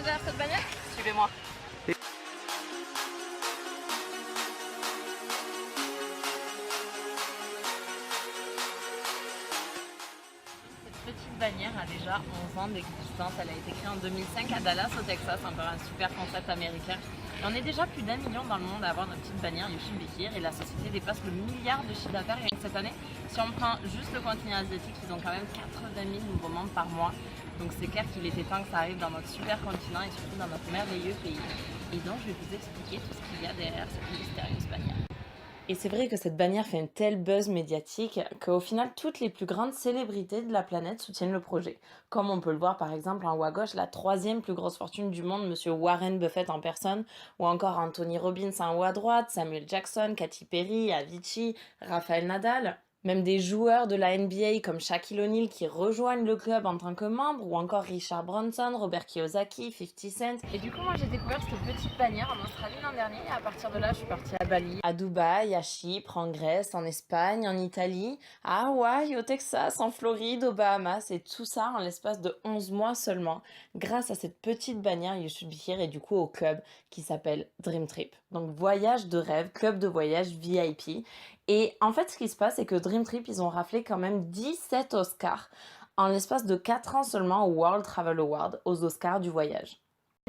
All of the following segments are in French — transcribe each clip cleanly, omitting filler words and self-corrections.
mettre derrière cette bannière? Suivez-moi. Cette petite bannière a déjà 11 ans d'existence. Elle a été créée en 2005 à Dallas, au Texas, encore un super concept américain. Et on est déjà plus d'1 million dans le monde à avoir notre petite bannière You Should Be Here et la société dépasse le milliard de chiffre d'affaires cette année. Si on prend juste le continent asiatique, ils ont quand même 80 000 nouveaux membres par mois. Donc c'est clair qu'il était temps que ça arrive dans notre super continent et surtout dans notre merveilleux pays. Et donc je vais vous expliquer tout ce qu'il y a derrière cette mystérieuse bannière. Et c'est vrai que cette bannière fait un tel buzz médiatique qu'au final, toutes les plus grandes célébrités de la planète soutiennent le projet. Comme on peut le voir par exemple en haut à gauche, la 3e plus grosse fortune du monde, monsieur Warren Buffett en personne, ou encore Anthony Robbins en haut à droite, Samuel Jackson, Katy Perry, Avicii, Rafael Nadal. Même des joueurs de la NBA comme Shaquille O'Neal qui rejoignent le club en tant que membre, ou encore Richard Branson, Robert Kiyosaki, 50 Cent. Et du coup, moi j'ai découvert cette petite bannière en Australie l'an dernier, et à partir de là, je suis partie à Bali, à Dubaï, à Chypre, en Grèce, en Espagne, en Italie, à Hawaï, au Texas, en Floride, aux Bahamas, et tout ça en l'espace de 11 mois seulement, grâce à cette petite bannière You Should Be Here et du coup au club qui s'appelle Dream Trip. Donc voyage de rêve, club de voyage VIP. Et en fait, ce qui se passe, c'est que Dream Trip, ils ont raflé quand même 17 Oscars en l'espace de 4 ans seulement au World Travel Award, aux Oscars du voyage.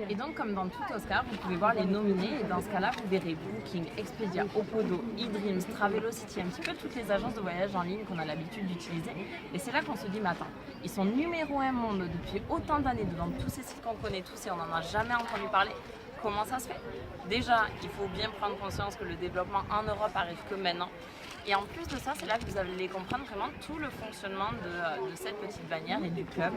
Et donc, comme dans tout Oscar, vous pouvez voir les nominés, et dans ce cas-là, vous verrez Booking, Expedia, Opodo, eDreams, Travelocity, un petit peu toutes les agences de voyage en ligne qu'on a l'habitude d'utiliser. Et c'est là qu'on se dit, mais attends, ils sont numéro 1 monde depuis autant d'années devant tous ces sites qu'on connaît tous et on n'en a jamais entendu parler. Comment ça se fait? Déjà, il faut bien prendre conscience que le développement en Europe arrive que maintenant. Et en plus de ça, c'est là que vous allez comprendre vraiment tout le fonctionnement de cette petite bannière et du club,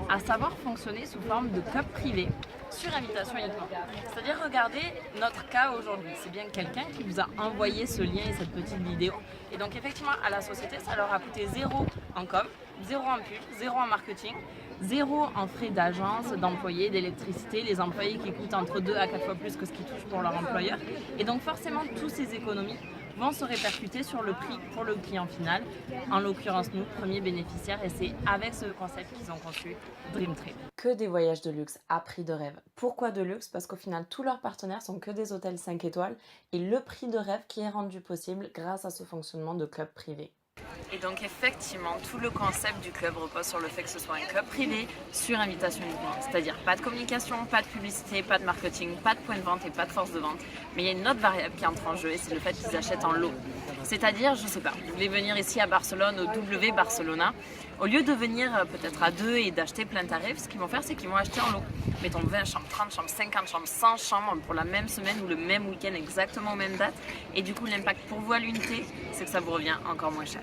à savoir fonctionner sous forme de club privé, sur invitation uniquement. C'est-à-dire, regardez notre cas aujourd'hui. C'est bien quelqu'un qui vous a envoyé ce lien et cette petite vidéo. Et donc, effectivement, à la société, ça leur a coûté 0 en com, 0 en pub, 0 en marketing, 0 en frais d'agence, d'employés, d'électricité, les employés qui coûtent entre 2 à 4 fois plus que ce qu'ils touchent pour leur employeur. Et donc forcément, toutes ces économies vont se répercuter sur le prix pour le client final, en l'occurrence nous, premiers bénéficiaires, et c'est avec ce concept qu'ils ont conçu Dream Trip. Que des voyages de luxe à prix de rêve. Pourquoi de luxe? Parce qu'au final, tous leurs partenaires sont que des hôtels 5 étoiles, et le prix de rêve qui est rendu possible grâce à ce fonctionnement de club privé. Et donc effectivement, tout le concept du club repose sur le fait que ce soit un club privé sur invitation uniquement. C'est-à-dire pas de communication, pas de publicité, pas de marketing, pas de point de vente et pas de force de vente. Mais il y a une autre variable qui entre en jeu et c'est le fait qu'ils achètent en lot. C'est-à-dire, je sais pas, vous voulez venir ici à Barcelone, au W Barcelona, au lieu de venir peut-être à 2 et d'acheter plein de tarifs, ce qu'ils vont faire, c'est qu'ils vont acheter en lot. Mettons 20 chambres, 30 chambres, 50 chambres, 100 chambres pour la même semaine ou le même week-end exactement aux mêmes dates. Et du coup, l'impact pour vous à l'unité, c'est que ça vous revient encore moins cher.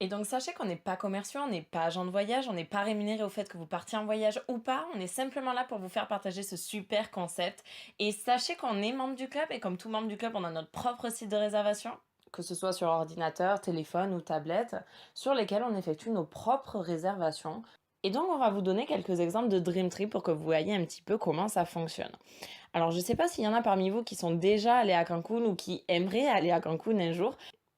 Et donc sachez qu'on n'est pas commerciaux, on n'est pas agent de voyage, on n'est pas rémunéré au fait que vous partiez en voyage ou pas, on est simplement là pour vous faire partager ce super concept. Et sachez qu'on est membre du club et comme tout membre du club, on a notre propre site de réservation, que ce soit sur ordinateur, téléphone ou tablette, sur lesquels on effectue nos propres réservations. Et donc on va vous donner quelques exemples de Dream Trip pour que vous voyez un petit peu comment ça fonctionne. Alors je ne sais pas s'il y en a parmi vous qui sont déjà allés à Cancun ou qui aimeraient aller à Cancun un jour,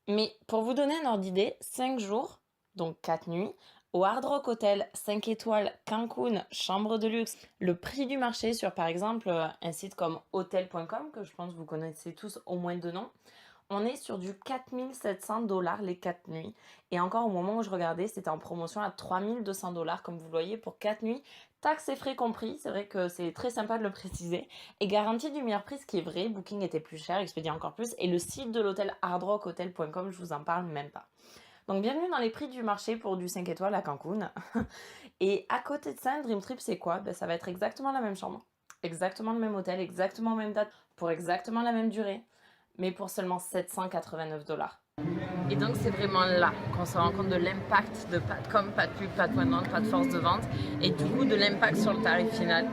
mais pour vous donner un ordre d'idée, 5 jours, donc 4 nuits, au Hard Rock Hotel 5 étoiles Cancun, chambre de luxe, le prix du marché sur par exemple un site comme hotel.com, que je pense que vous connaissez tous au moins de nom, on est sur du 4 700 $ les 4 nuits. Et encore au moment où je regardais, c'était en promotion à 3 200 $ comme vous le voyez pour 4 nuits. Taxes et frais compris, c'est vrai que c'est très sympa de le préciser. Et garantie du meilleur prix, ce qui est vrai, Booking était plus cher, Expedia encore plus. Et le site de l'hôtel hardrockhotel.com, je vous en parle même pas. Donc bienvenue dans les prix du marché pour du 5 étoiles à Cancun. Et à côté de ça, un Dream Trip, c'est quoi? Ça va être exactement la même chambre, exactement le même hôtel, exactement la même date, pour exactement la même durée, mais pour seulement 789 $. Et donc c'est vraiment là qu'on se rend compte de l'impact de pas de com, pas de pub, pas de point de vente, pas de force de vente et du coup de l'impact sur le tarif final.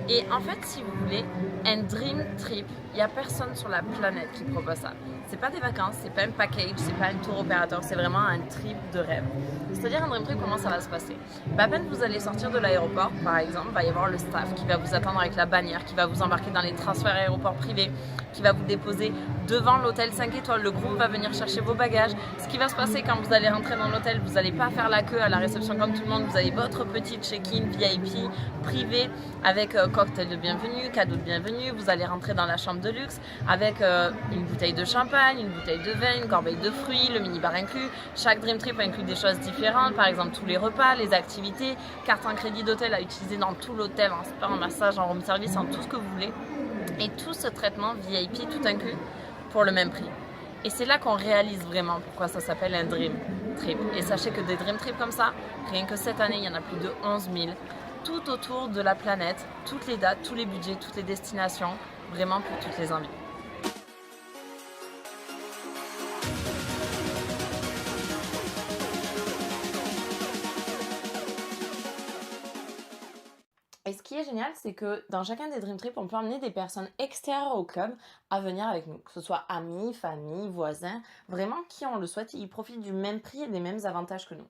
Et en fait, si vous voulez, Un dream trip, il n'y a personne sur la planète qui propose ça. C'est pas des vacances, c'est pas un package, c'est pas un tour opérateur, c'est vraiment un trip de rêve. C'est-à-dire un dream trip, comment ça va se passer? À peine vous allez sortir de l'aéroport, par exemple, il va y avoir le staff qui va vous attendre avec la bannière, qui va vous embarquer dans les transferts aéroports privés, qui va vous déposer devant l'hôtel 5 étoiles. Le groupe va venir chercher vos bagages. Ce qui va se passer quand vous allez rentrer dans l'hôtel, vous n'allez pas faire la queue à la réception comme tout le monde. Vous avez votre petit check-in VIP privé avec cocktail de bienvenue, cadeau de bienvenue. Vous allez rentrer dans la chambre de luxe avec une bouteille de champagne, une bouteille de vin, une corbeille de fruits, le minibar inclus. Chaque Dream Trip inclut des choses différentes, par exemple tous les repas, les activités, carte en crédit d'hôtel à utiliser dans tout l'hôtel, en spa, en massage, en room service, en tout ce que vous voulez. Et tout ce traitement VIP tout inclus pour le même prix. Et c'est là qu'on réalise vraiment pourquoi ça s'appelle un Dream Trip. Et sachez que des Dream Trips comme ça, rien que cette année, il y en a plus de 11 000, tout autour de la planète, toutes les dates, tous les budgets, toutes les destinations, vraiment pour toutes les envies. Et ce qui est génial, c'est que dans chacun des Dream Trips, on peut emmener des personnes extérieures au club à venir avec nous. Que ce soit amis, famille, voisins, vraiment qui on le souhaite, ils profitent du même prix et des mêmes avantages que nous.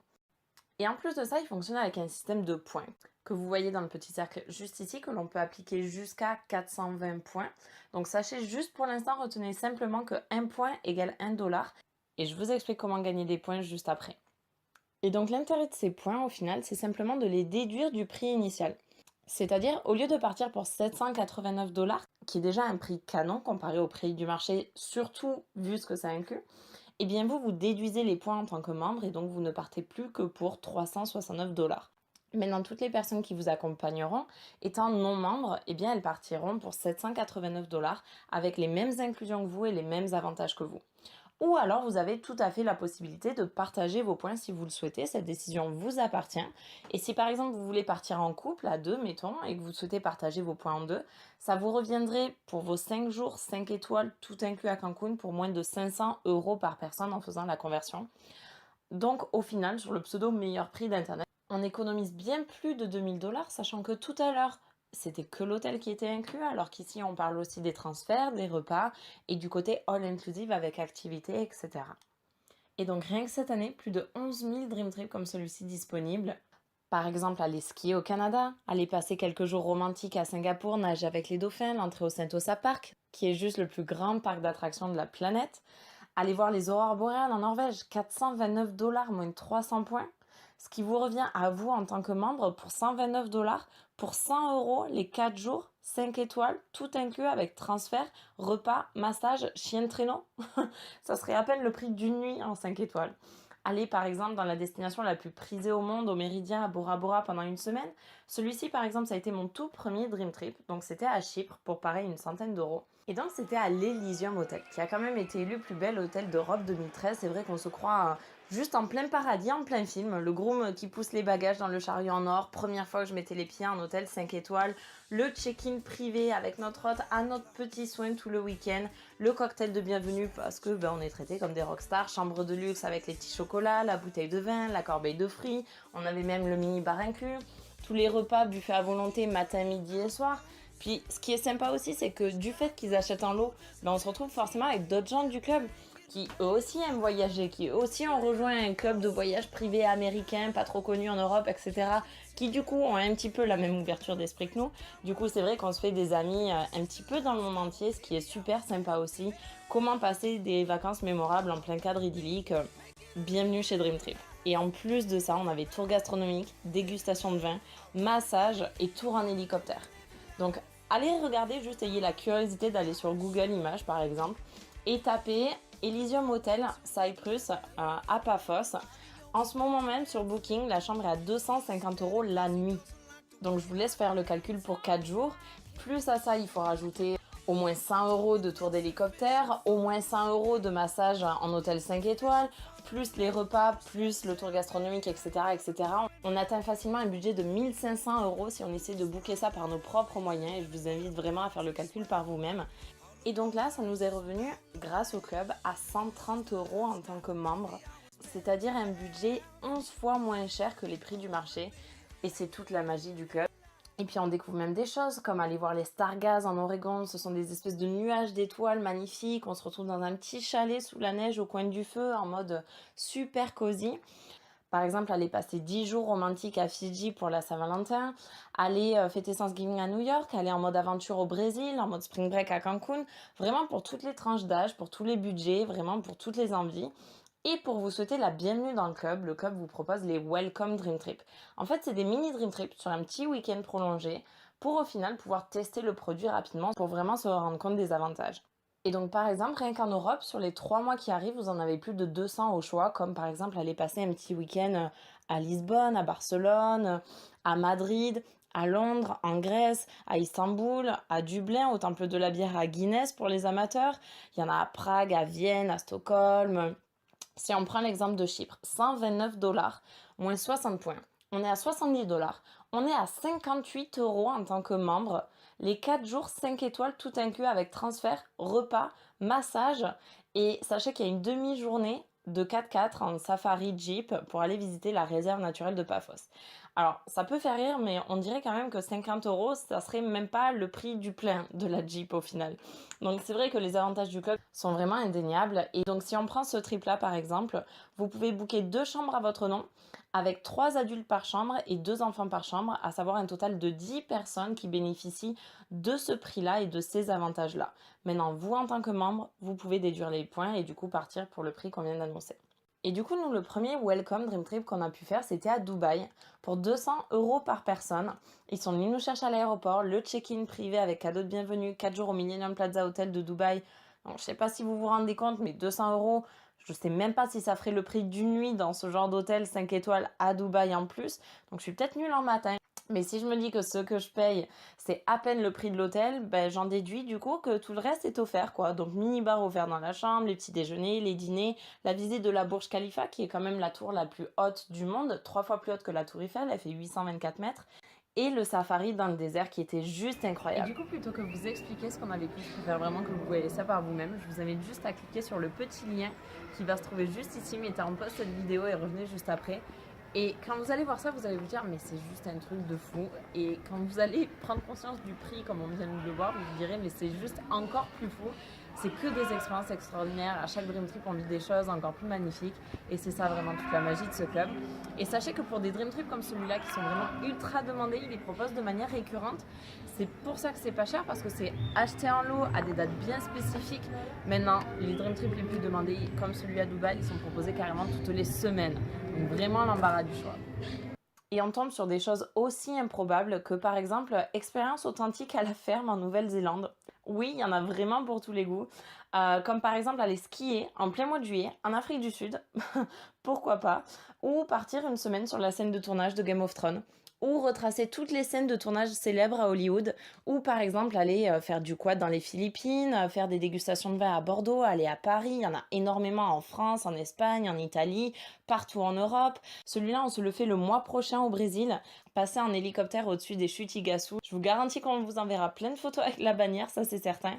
Et en plus de ça, il fonctionne avec un système de points que vous voyez dans le petit cercle juste ici, que l'on peut appliquer jusqu'à 420 points. Donc sachez juste pour l'instant, retenez simplement que 1 point égale 1 dollar. Et je vous explique comment gagner des points juste après. Et donc l'intérêt de ces points, au final, c'est simplement de les déduire du prix initial. C'est-à-dire, au lieu de partir pour 789 dollars, qui est déjà un prix canon comparé au prix du marché, surtout vu ce que ça inclut, eh bien vous déduisez les points en tant que membre et donc vous ne partez plus que pour 369 dollars. Maintenant, toutes les personnes qui vous accompagneront, étant non membres, eh bien elles partiront pour 789 dollars avec les mêmes inclusions que vous et les mêmes avantages que vous. Ou alors vous avez tout à fait la possibilité de partager vos points si vous le souhaitez, cette décision vous appartient. Et si par exemple vous voulez partir en couple à deux, mettons, et que vous souhaitez partager vos points en deux, ça vous reviendrait pour vos 5 jours, 5 étoiles, tout inclus à Cancun, pour moins de 500 € par personne en faisant la conversion. Donc au final, sur le pseudo meilleur prix d'internet, on économise bien plus de 2000 dollars, sachant que tout à l'heure, c'était que l'hôtel qui était inclus, alors qu'ici on parle aussi des transferts, des repas et du côté all inclusive avec activités, etc. Et donc rien que cette année, plus de 11 000 Dream Trips comme celui-ci disponibles. Par exemple, aller skier au Canada, aller passer quelques jours romantiques à Singapour, nager avec les dauphins, l'entrée au Sentosa Park, qui est juste le plus grand parc d'attractions de la planète. Aller voir les aurores boréales en Norvège, 429 dollars moins 300 points. Ce qui vous revient à vous en tant que membre pour 129 dollars, pour 100 € les 4 jours, 5 étoiles, tout inclus avec transfert, repas, massage, chien de traîneau. Ça serait à peine le prix d'une nuit en 5 étoiles. Aller par exemple dans la destination la plus prisée au monde, au Méridien, à Bora Bora pendant une semaine. Celui-ci par exemple, ça a été mon tout premier Dream Trip, donc c'était à Chypre pour pareil une centaine d'euros. Et donc c'était à l'Elysium Hotel, qui a quand même été élu plus bel hôtel d'Europe 2013. C'est vrai qu'on se croit juste en plein paradis, en plein film. Le groom qui pousse les bagages dans le chariot en or, première fois que je mettais les pieds en hôtel 5 étoiles, le check-in privé avec notre hôte à notre petit soin tout le week-end, le cocktail de bienvenue parce que on est traité comme des rockstars, chambre de luxe avec les petits chocolats, la bouteille de vin, la corbeille de fruits, on avait même le mini-bar inclus, tous les repas buffet à volonté matin, midi et soir. Puis ce qui est sympa aussi, c'est que du fait qu'ils achètent en lot, on se retrouve forcément avec d'autres gens du club qui eux aussi aiment voyager, qui eux aussi ont rejoint un club de voyage privé américain, pas trop connu en Europe, etc. Qui du coup ont un petit peu la même ouverture d'esprit que nous. Du coup c'est vrai qu'on se fait des amis un petit peu dans le monde entier, ce qui est super sympa aussi. Comment passer des vacances mémorables en plein cadre idyllique. Bienvenue chez Dream Trip. Et en plus de ça, on avait tour gastronomique, dégustation de vin, massage et tour en hélicoptère. Donc allez regarder, juste ayez la curiosité d'aller sur Google Images par exemple et tapez Elysium Hotel Cyprus à Paphos. En ce moment même sur Booking, la chambre est à 250 € la nuit. Donc je vous laisse faire le calcul pour 4 jours. Plus à ça, il faut rajouter au moins 100 € de tour d'hélicoptère, au moins 100 € de massage en hôtel 5 étoiles, plus les repas, plus le tour gastronomique, etc., etc. On atteint facilement un budget de 1500 € si on essaie de booker ça par nos propres moyens. Et je vous invite vraiment à faire le calcul par vous-même. Et donc là, ça nous est revenu, grâce au club, à 130 € en tant que membre. C'est-à-dire un budget 11 fois moins cher que les prix du marché. Et c'est toute la magie du club. Et puis on découvre même des choses comme aller voir les Stargazes en Oregon. Ce sont des espèces de nuages d'étoiles magnifiques. On se retrouve dans un petit chalet sous la neige au coin du feu en mode super cosy. Par exemple, aller passer 10 jours romantiques à Fidji pour la Saint-Valentin, aller fêter Thanksgiving à New York, aller en mode aventure au Brésil, en mode spring break à Cancun, vraiment pour toutes les tranches d'âge, pour tous les budgets, vraiment pour toutes les envies. Et pour vous souhaiter la bienvenue dans le club vous propose les Welcome Dream Trip. En fait, c'est des mini Dream Trips sur un petit week-end prolongé pour au final pouvoir tester le produit rapidement pour vraiment se rendre compte des avantages. Et donc, par exemple, rien qu'en Europe, sur les 3 mois qui arrivent, vous en avez plus de 200 au choix, comme par exemple aller passer un petit week-end à Lisbonne, à Barcelone, à Madrid, à Londres, en Grèce, à Istanbul, à Dublin, au Temple de la Bière à Guinness pour les amateurs. Il y en a à Prague, à Vienne, à Stockholm. Si on prend l'exemple de Chypre, 129 $, moins 60 points. On est à 70 $. On est à 58 € en tant que membre. Les 4 jours 5 étoiles tout inclus avec transfert, repas, massage. Et sachez qu'il y a une demi-journée de 4x4 en safari Jeep pour aller visiter la réserve naturelle de Paphos. Alors, ça peut faire rire, mais on dirait quand même que 50 €, ça serait même pas le prix du plein de la Jeep au final. Donc c'est vrai que les avantages du club sont vraiment indéniables. Et donc si on prend ce trip-là par exemple, vous pouvez booker 2 chambres à votre nom avec 3 adultes par chambre et 2 enfants par chambre, à savoir un total de 10 personnes qui bénéficient de ce prix-là et de ces avantages-là. Maintenant, vous en tant que membre, vous pouvez déduire les points et du coup partir pour le prix qu'on vient d'annoncer. Et du coup, nous, le premier Welcome Dream Trip qu'on a pu faire, c'était à Dubaï pour 200 € par personne. Ils sont venus nous chercher à l'aéroport, le check-in privé avec cadeau de bienvenue, 4 jours au Millennium Plaza Hotel de Dubaï. Donc, je sais pas si vous vous rendez compte, mais 200 €, je sais même pas si ça ferait le prix d'une nuit dans ce genre d'hôtel 5 étoiles à Dubaï en plus. Donc, je suis peut-être nulle en matin. Mais si je me dis que ce que je paye, c'est à peine le prix de l'hôtel, ben j'en déduis du coup que tout le reste est offert quoi. Donc mini-bar offert dans la chambre, les petits déjeuners, les dîners, la visite de la Burj Khalifa qui est quand même la tour la plus haute du monde, 3 fois plus haute que la tour Eiffel, elle fait 824 mètres. Et le safari dans le désert qui était juste incroyable. Et du coup, plutôt que vous expliquer ce qu'on a vécu, je préfère vraiment que vous voyez ça par vous-même. Je vous invite juste à cliquer sur le petit lien qui va se trouver juste ici, mettez en pause cette vidéo et revenez juste après. Et quand vous allez voir ça, vous allez vous dire mais c'est juste un truc de fou. Et quand vous allez prendre conscience du prix comme on vient de le voir, vous vous direz mais c'est juste encore plus fou. C'est que des expériences extraordinaires. À chaque Dream Trip, on vit des choses encore plus magnifiques. Et c'est ça vraiment toute la magie de ce club. Et sachez que pour des Dream Trips comme celui-là, qui sont vraiment ultra demandés, ils les proposent de manière récurrente. C'est pour ça que c'est pas cher, parce que c'est acheté en lot à des dates bien spécifiques. Maintenant, les Dream Trips les plus demandés, comme celui à Dubaï, ils sont proposés carrément toutes les semaines. Donc vraiment l'embarras du choix. Et on tombe sur des choses aussi improbables que par exemple expérience authentique à la ferme en Nouvelle-Zélande. Oui, il y en a vraiment pour tous les goûts. Comme par exemple aller skier en plein mois de juillet en Afrique du Sud, pourquoi pas, ou partir une semaine sur la scène de tournage de Game of Thrones, ou retracer toutes les scènes de tournage célèbres à Hollywood, ou par exemple aller faire du quad dans les Philippines, faire des dégustations de vin à Bordeaux, aller à Paris, il y en a énormément en France, en Espagne, en Italie, partout en Europe. Celui-là, on se le fait le mois prochain au Brésil, passer en hélicoptère au-dessus des chutes Iguaçu. Je vous garantis qu'on vous enverra plein de photos avec la bannière, ça c'est certain.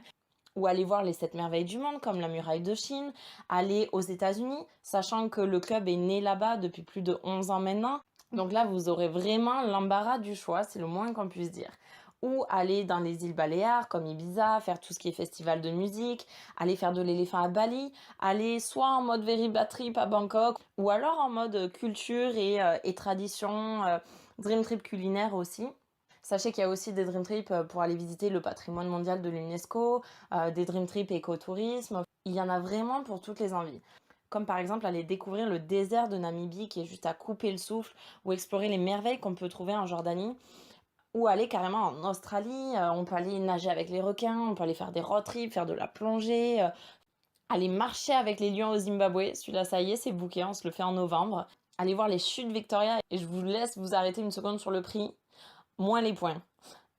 Ou aller voir les 7 merveilles du monde comme la muraille de Chine, aller aux États-Unis, sachant que le club est né là-bas depuis plus de 11 ans maintenant. Donc là, vous aurez vraiment l'embarras du choix, c'est le moins qu'on puisse dire. Ou aller dans les îles Baléares comme Ibiza, faire tout ce qui est festival de musique, aller faire de l'éléphant à Bali, aller soit en mode very bad trip à Bangkok, ou alors en mode culture et tradition, dream trip culinaire aussi. Sachez qu'il y a aussi des Dream Trips pour aller visiter le patrimoine mondial de l'UNESCO, des Dream Trips écotourisme. Il y en a vraiment pour toutes les envies. Comme par exemple aller découvrir le désert de Namibie qui est juste à couper le souffle, ou explorer les merveilles qu'on peut trouver en Jordanie, ou aller carrément en Australie. On peut aller nager avec les requins, on peut aller faire des road trips, faire de la plongée, aller marcher avec les lions au Zimbabwe. Celui-là, ça y est, c'est booké, on se le fait en novembre. Aller voir les chutes Victoria, et je vous laisse vous arrêter une seconde sur le prix, moins les points.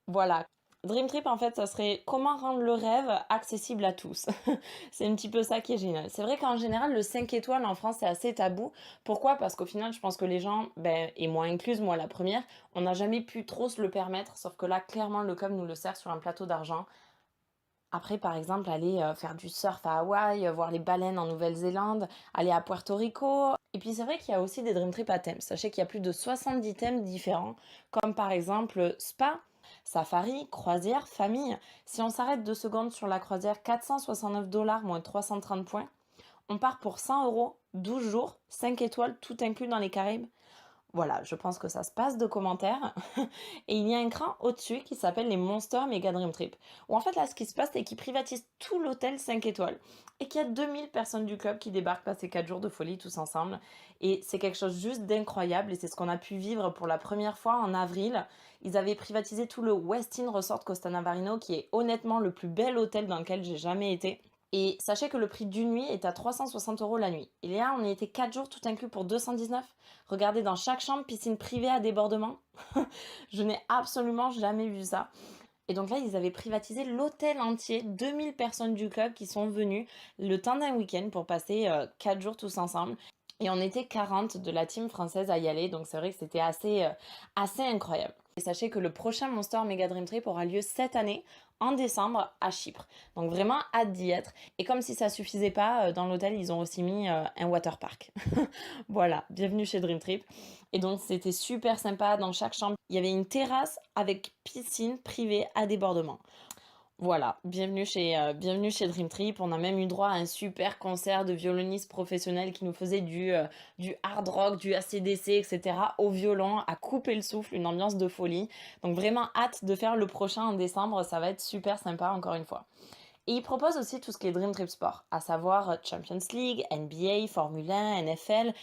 Voilà. Dream Trip, en fait, ça serait comment rendre le rêve accessible à tous. C'est un petit peu ça qui est génial. C'est vrai qu'en général, le 5 étoiles en France, c'est assez tabou. Pourquoi? Parce qu'au final, je pense que les gens, et moi incluse, moi la première, on n'a jamais pu trop se le permettre. Sauf que là, clairement, le club nous le sert sur un plateau d'argent. Après, par exemple, aller faire du surf à Hawaï, voir les baleines en Nouvelle-Zélande, aller à Puerto Rico. Et puis c'est vrai qu'il y a aussi des Dream Trips à thème. Sachez qu'il y a plus de 70 thèmes différents, comme par exemple spa, safari, croisière, famille. Si on s'arrête 2 secondes sur la croisière, 469 $ moins 330 points. On part pour 100 euros, 12 jours, 5 étoiles, tout inclus dans les Caraïbes. Voilà, je pense que ça se passe de commentaires. Et il y a un cran au-dessus qui s'appelle les Monster Mega Dream Trip. Où en fait, là, ce qui se passe, c'est qu'ils privatisent tout l'hôtel 5 étoiles. Et qu'il y a 2000 personnes du club qui débarquent passer 4 jours de folie tous ensemble. Et c'est quelque chose juste d'incroyable. Et c'est ce qu'on a pu vivre pour la première fois en avril. Ils avaient privatisé tout le Westin Resort Costa Navarino, qui est honnêtement le plus bel hôtel dans lequel j'ai jamais été. Et sachez que le prix d'une nuit est à 360 € la nuit. Et là, on y était 4 jours tout inclus pour 219. Regardez, dans chaque chambre, piscine privée à débordement. Je n'ai absolument jamais vu ça. Et donc là, ils avaient privatisé l'hôtel entier, 2000 personnes du club qui sont venues le temps d'un week-end pour passer 4 jours tous ensemble. Et on était 40 de la team française à y aller, donc c'est vrai que c'était assez incroyable. Et sachez que le prochain Monster Mega Dream Trip aura lieu cette année, en décembre, à Chypre. Donc vraiment hâte d'y être. Et comme si ça suffisait pas, dans l'hôtel, ils ont aussi mis un water park. Voilà, bienvenue chez Dream Trip. Et donc c'était super sympa, dans chaque chambre, il y avait une terrasse avec piscine privée à débordement. Voilà, bienvenue chez Dream Trip. On a même eu droit à un super concert de violonistes professionnels qui nous faisaient du hard rock, du AC/DC, etc. au violon, à couper le souffle, une ambiance de folie. Donc vraiment hâte de faire le prochain en décembre, ça va être super sympa encore une fois. Et ils proposent aussi tout ce qui est Dream Trip Sport, à savoir Champions League, NBA, Formule 1, NFL.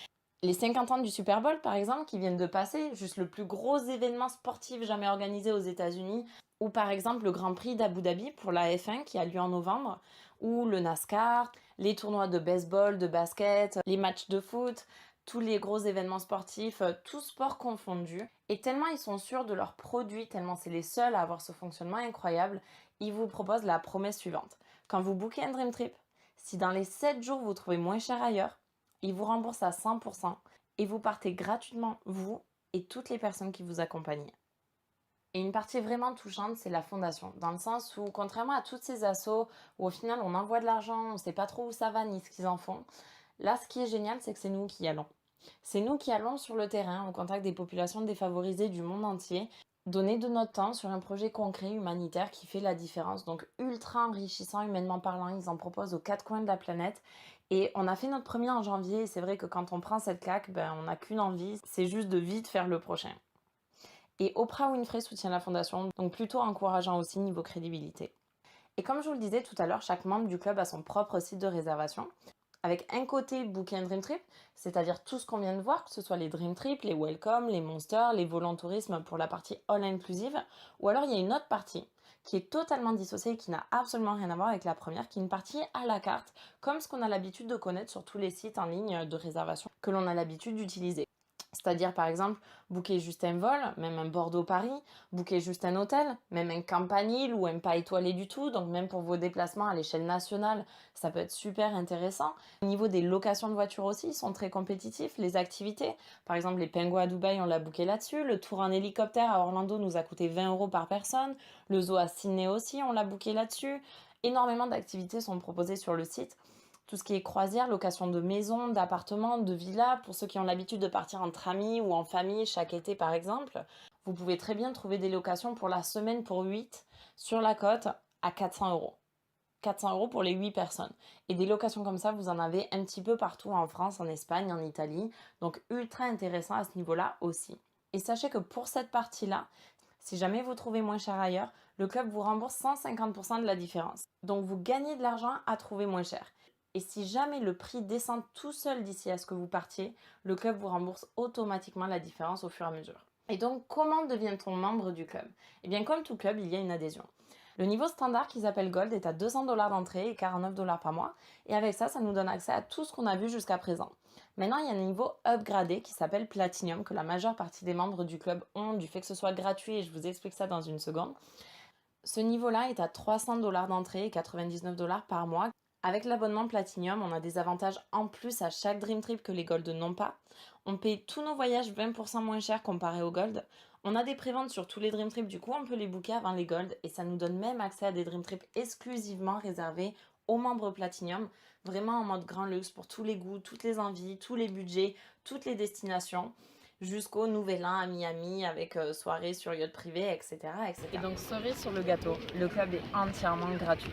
Les 50 ans du Super Bowl, par exemple, qui viennent de passer, juste le plus gros événement sportif jamais organisé aux États-Unis, ou par exemple le Grand Prix d'Abu Dhabi pour la F1 qui a lieu en novembre, ou le NASCAR, les tournois de baseball, de basket, les matchs de foot, tous les gros événements sportifs, tous sports confondus. Et tellement ils sont sûrs de leurs produits, tellement c'est les seuls à avoir ce fonctionnement incroyable, ils vous proposent la promesse suivante. Quand vous bookez un Dream Trip, si dans les 7 jours vous trouvez moins cher ailleurs, ils vous remboursent à 100% et vous partez gratuitement, vous et toutes les personnes qui vous accompagnent. Et une partie vraiment touchante, c'est la fondation, dans le sens où, contrairement à toutes ces assos où au final on envoie de l'argent, on ne sait pas trop où ça va ni ce qu'ils en font, là ce qui est génial, c'est que c'est nous qui y allons. C'est nous qui allons sur le terrain, au contact des populations défavorisées du monde entier, donner de notre temps sur un projet concret humanitaire qui fait la différence. Donc ultra enrichissant humainement parlant, ils en proposent aux 4 coins de la planète. Et on a fait notre premier en janvier, et c'est vrai que quand on prend cette claque, on n'a qu'une envie, c'est juste de vite faire le prochain. Et Oprah Winfrey soutient la fondation, donc plutôt encourageant aussi niveau crédibilité. Et comme je vous le disais tout à l'heure, chaque membre du club a son propre site de réservation, avec un côté Booking un Dream Trip, c'est-à-dire tout ce qu'on vient de voir, que ce soit les Dream Trip, les Welcome, les Monsters, les volants tourisme pour la partie all inclusive, ou alors il y a une autre partie qui est totalement dissociée et qui n'a absolument rien à voir avec la première, qui est une partie à la carte, comme ce qu'on a l'habitude de connaître sur tous les sites en ligne de réservation que l'on a l'habitude d'utiliser. C'est-à-dire, par exemple, booker juste un vol, même un Bordeaux-Paris, booker juste un hôtel, même un campanile ou un pas étoilé du tout, donc même pour vos déplacements à l'échelle nationale, ça peut être super intéressant. Au niveau des locations de voitures aussi, ils sont très compétitifs. Les activités, par exemple, les pingouins à Dubaï, on l'a booké là-dessus. Le tour en hélicoptère à Orlando nous a coûté 20 € par personne. Le zoo à Sydney aussi, on l'a booké là-dessus. Énormément d'activités sont proposées sur le site. Tout ce qui est croisière, location de maisons, d'appartements, de villas, pour ceux qui ont l'habitude de partir entre amis ou en famille chaque été par exemple, vous pouvez très bien trouver des locations pour la semaine pour 8 sur la côte à 400 €. 400 € pour les 8 personnes. Et des locations comme ça, vous en avez un petit peu partout en France, en Espagne, en Italie. Donc ultra intéressant à ce niveau-là aussi. Et sachez que pour cette partie-là, si jamais vous trouvez moins cher ailleurs, le club vous rembourse 150% de la différence. Donc vous gagnez de l'argent à trouver moins cher. Et si jamais le prix descend tout seul d'ici à ce que vous partiez, le club vous rembourse automatiquement la différence au fur et à mesure. Et donc, comment devient-on membre du club? Eh bien, comme tout club, il y a une adhésion. Le niveau standard qu'ils appellent Gold est à 200 $ d'entrée et 49 $ par mois. Et avec ça, ça nous donne accès à tout ce qu'on a vu jusqu'à présent. Maintenant, il y a un niveau upgradé qui s'appelle Platinum, que la majeure partie des membres du club ont, du fait que ce soit gratuit, et je vous explique ça dans une seconde. Ce niveau-là est à 300 $ d'entrée et 99 $ par mois. Avec l'abonnement Platinum, on a des avantages en plus à chaque Dream Trip que les Gold n'ont pas. On paye tous nos voyages 20% moins cher comparé aux Gold. On a des préventes sur tous les Dream Trips, du coup on peut les booker avant les Gold et ça nous donne même accès à des Dream Trips exclusivement réservés aux membres Platinum, vraiment en mode grand luxe pour tous les goûts, toutes les envies, tous les budgets, toutes les destinations, jusqu'au Nouvel An à Miami avec soirée sur yacht privé, etc., etc. Et donc, cerise sur le gâteau, le club est entièrement gratuit.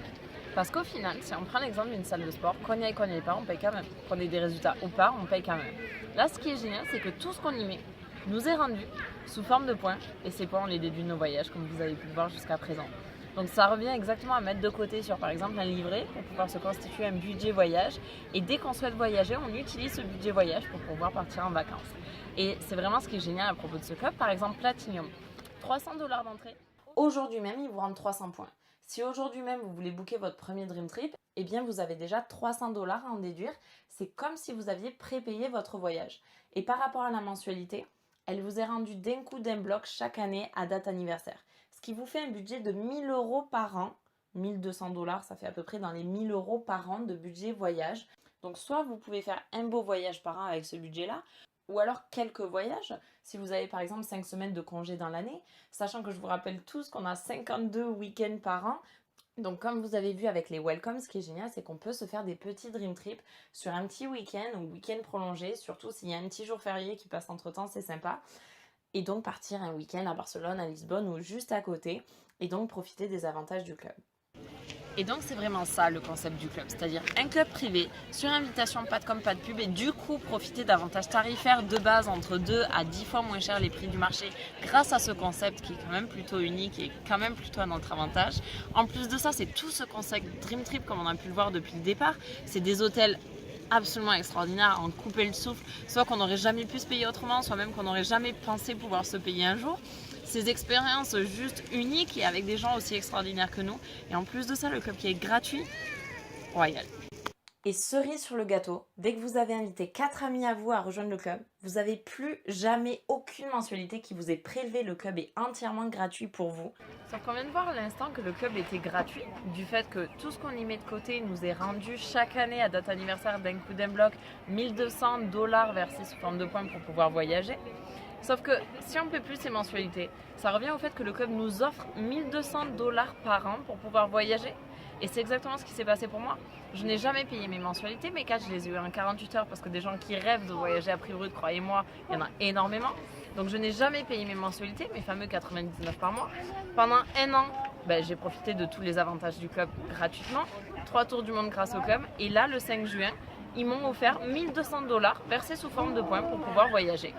Parce qu'au final, si on prend l'exemple d'une salle de sport, qu'on y aille pas, on paye quand même. Qu'on ait des résultats ou pas, on paye quand même. Là, ce qui est génial, c'est que tout ce qu'on y met nous est rendu sous forme de points. Et ces points, on les déduit de nos voyages, comme vous avez pu le voir jusqu'à présent. Donc ça revient exactement à mettre de côté sur par exemple un livret pour pouvoir se constituer un budget voyage. Et dès qu'on souhaite voyager, on utilise ce budget voyage pour pouvoir partir en vacances. Et c'est vraiment ce qui est génial à propos de ce club. Par exemple, Platinum, 300 $ d'entrée. Aujourd'hui même, il vous rend 300 points. Si aujourd'hui même vous voulez booker votre premier Dream Trip, eh bien vous avez déjà 300 $ à en déduire. C'est comme si vous aviez prépayé votre voyage. Et par rapport à la mensualité, elle vous est rendue d'un coup d'un bloc chaque année à date anniversaire. Ce qui vous fait un budget de 1 000 € par an. 1 200 $, ça fait à peu près dans les 1 000 € par an de budget voyage. Donc soit vous pouvez faire un beau voyage par an avec ce budget-là, ou alors quelques voyages, si vous avez par exemple 5 semaines de congé dans l'année, sachant que je vous rappelle tous qu'on a 52 week-ends par an. Donc comme vous avez vu avec les welcomes, ce qui est génial, c'est qu'on peut se faire des petits dream trips sur un petit week-end ou week-end prolongé, surtout s'il y a un petit jour férié qui passe entre-temps, c'est sympa. Et donc partir un week-end à Barcelone, à Lisbonne ou juste à côté, et donc profiter des avantages du club. Et donc c'est vraiment ça le concept du club, c'est-à-dire un club privé, sur invitation, pas de com, pas de pub, et du coup profiter d'avantages tarifaires de base entre 2 à 10 fois moins cher les prix du marché grâce à ce concept qui est quand même plutôt unique et quand même plutôt à notre avantage. En plus de ça, c'est tout ce concept Dream Trip comme on a pu le voir depuis le départ, c'est des hôtels absolument extraordinaire, à en couper le souffle, soit qu'on n'aurait jamais pu se payer autrement, soit même qu'on n'aurait jamais pensé pouvoir se payer un jour. Ces expériences juste uniques et avec des gens aussi extraordinaires que nous. Et en plus de ça, le club qui est gratuit, royal. Et cerise sur le gâteau, dès que vous avez invité 4 amis à vous à rejoindre le club, vous n'avez plus jamais aucune mensualité qui vous est prélevée. Le club est entièrement gratuit pour vous. Sauf qu'on vient de voir à l'instant que le club était gratuit, du fait que tout ce qu'on y met de côté nous est rendu chaque année à date anniversaire d'un coup d'un bloc 1 200 $ versés sous forme de points pour pouvoir voyager. Sauf que si on ne paie plus ces mensualités, ça revient au fait que le club nous offre 1 200 $ par an pour pouvoir voyager. Et c'est exactement ce qui s'est passé pour moi. Je n'ai jamais payé mes mensualités, mes 4, je les ai eu en 48 heures parce que des gens qui rêvent de voyager à prix brut, croyez-moi, il y en a énormément. Donc je n'ai jamais payé mes mensualités, mes fameux 99 par mois. Pendant un an, j'ai profité de tous les avantages du club gratuitement. 3 tours du monde grâce au club. Et là, le 5 juin, ils m'ont offert 1 200 $ versés sous forme de points pour pouvoir voyager.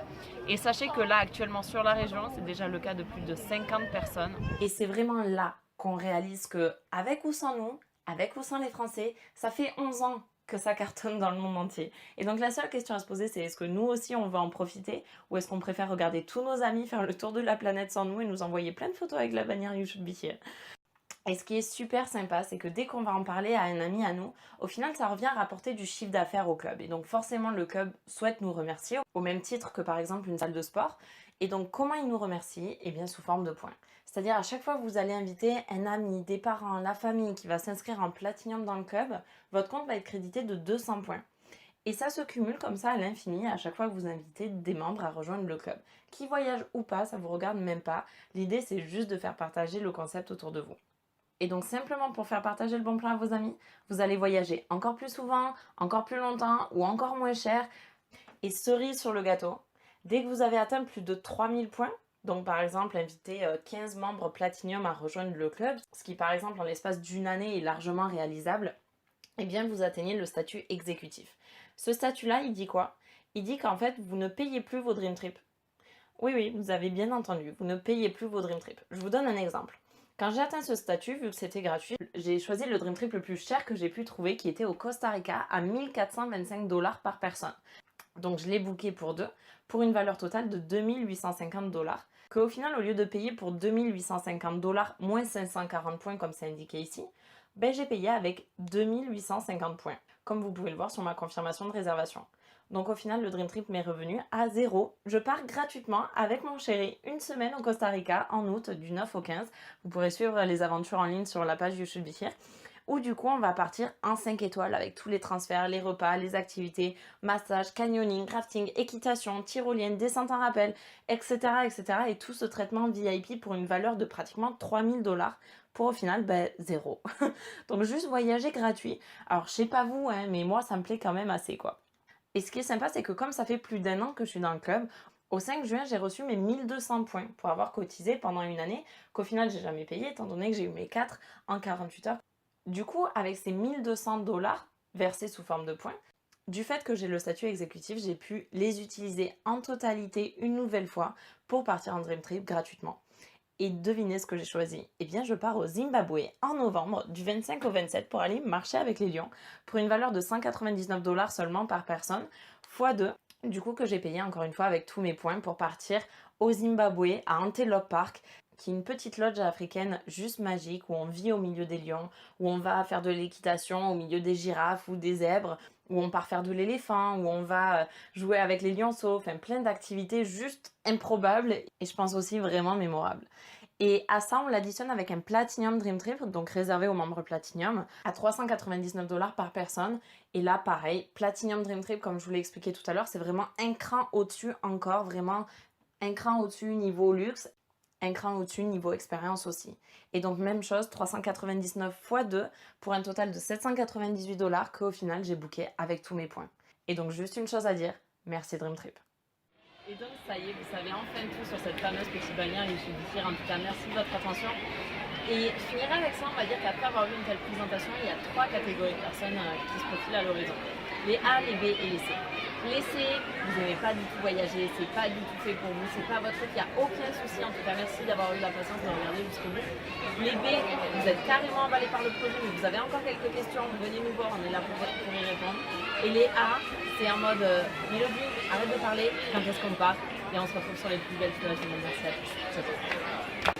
Et sachez que là, actuellement sur la région, c'est déjà le cas de plus de 50 personnes. Et c'est vraiment là qu'on réalise que, avec ou sans nous, avec ou sans les Français, ça fait 11 ans que ça cartonne dans le monde entier. Et donc la seule question à se poser, c'est est-ce que nous aussi on va en profiter, ou est-ce qu'on préfère regarder tous nos amis faire le tour de la planète sans nous et nous envoyer plein de photos avec la bannière You Should Be Here. Et ce qui est super sympa, c'est que dès qu'on va en parler à un ami à nous, au final ça revient à rapporter du chiffre d'affaires au club. Et donc forcément le club souhaite nous remercier, au même titre que par exemple une salle de sport. Et donc comment il nous remercie? Eh bien sous forme de points. C'est-à-dire à chaque fois que vous allez inviter un ami, des parents, la famille qui va s'inscrire en Platinum dans le club, votre compte va être crédité de 200 points. Et ça se cumule comme ça à l'infini à chaque fois que vous invitez des membres à rejoindre le club. Qui voyagent ou pas, ça vous regarde même pas. L'idée c'est juste de faire partager le concept autour de vous. Et donc simplement pour faire partager le bon plan à vos amis, vous allez voyager encore plus souvent, encore plus longtemps ou encore moins cher. Et cerise sur le gâteau, dès que vous avez atteint plus de 3000 points, donc par exemple inviter 15 membres Platinum à rejoindre le club, ce qui par exemple en l'espace d'une année est largement réalisable, eh bien vous atteignez le statut exécutif. Ce statut-là, il dit quoi? Il dit qu'en fait vous ne payez plus vos Dream Trips. Oui, vous avez bien entendu, vous ne payez plus vos Dream Trips. Je vous donne un exemple. Quand j'ai atteint ce statut, vu que c'était gratuit, j'ai choisi le Dream Trip le plus cher que j'ai pu trouver, qui était au Costa Rica à 1 425 $ par personne. Donc je l'ai booké pour 2, pour une valeur totale de 2 850 $. Qu'au final, au lieu de payer pour 2 850 $ moins 540 points comme c'est indiqué ici, j'ai payé avec 2 850 points, comme vous pouvez le voir sur ma confirmation de réservation. Donc au final, le Dream Trip m'est revenu à 0. Je pars gratuitement avec mon chéri une semaine au Costa Rica en août du 9 au 15. Vous pourrez suivre les aventures en ligne sur la page You Should Be Here. où du coup on va partir en 5 étoiles avec tous les transferts, les repas, les activités, massage, canyoning, rafting, équitation, tyrolienne, descente en rappel, etc. etc. Et tout ce traitement VIP pour une valeur de pratiquement 3 000 $ pour au final zéro. Donc juste voyager gratuit. Alors je sais pas vous, hein, mais moi ça me plaît quand même assez quoi. Et ce qui est sympa, c'est que comme ça fait plus d'1 an que je suis dans le club, au 5 juin, j'ai reçu mes 1 200 points pour avoir cotisé pendant une année, qu'au final, j'ai jamais payé, étant donné que j'ai eu mes 4 en 48 heures. Du coup, avec ces 1 200 $ versés sous forme de points, du fait que j'ai le statut exécutif, j'ai pu les utiliser en totalité une nouvelle fois pour partir en Dream Trip gratuitement. Et devinez ce que j'ai choisi. Eh bien, je pars au Zimbabwe en novembre, du 25 au 27, pour aller marcher avec les lions, pour une valeur de 199 $ seulement par personne, fois 2. Du coup, que j'ai payé encore une fois avec tous mes points pour partir au Zimbabwe, à Antelope Park, qui est une petite lodge africaine juste magique, où on vit au milieu des lions, où on va faire de l'équitation au milieu des girafes ou des zèbres, où on part faire de l'éléphant, où on va jouer avec les lionceaux, enfin plein d'activités juste improbables et je pense aussi vraiment mémorables. Et à ça, on l'additionne avec un Platinum Dream Trip, donc réservé aux membres Platinum, à 399 $ par personne. Et là, pareil, Platinum Dream Trip, comme je vous l'ai expliqué tout à l'heure, c'est vraiment un cran au-dessus encore, vraiment un cran au-dessus niveau luxe, un cran au-dessus niveau expérience aussi. Et donc même chose, 399 x 2 pour un total de 798 $ qu'au final j'ai booké avec tous mes points. Et donc juste une chose à dire, merci Dream Trip. Et donc ça y est, vous savez enfin tout sur cette fameuse petite bannière Yoshi Bikir. En tout cas, merci de votre attention. Et je finirai avec ça, on va dire qu'après avoir vu une telle présentation, il y a 3 catégories de personnes qui se profilent à l'horizon. Les A, les B et les C. Les C, vous n'aimez pas du tout voyager, c'est pas du tout fait pour vous, c'est pas votre truc, il n'y a aucun souci. En tout cas, merci d'avoir eu la patience de regarder jusqu'au bout. Les B, vous êtes carrément emballés par le projet, mais vous avez encore quelques questions, venez nous voir, on est là pour y répondre. Et les A, c'est en mode Mélodie, arrête de parler, quand est-ce qu'on part? Et on se retrouve sur les plus belles plages du monde. Merci à tous. Ciao, ciao.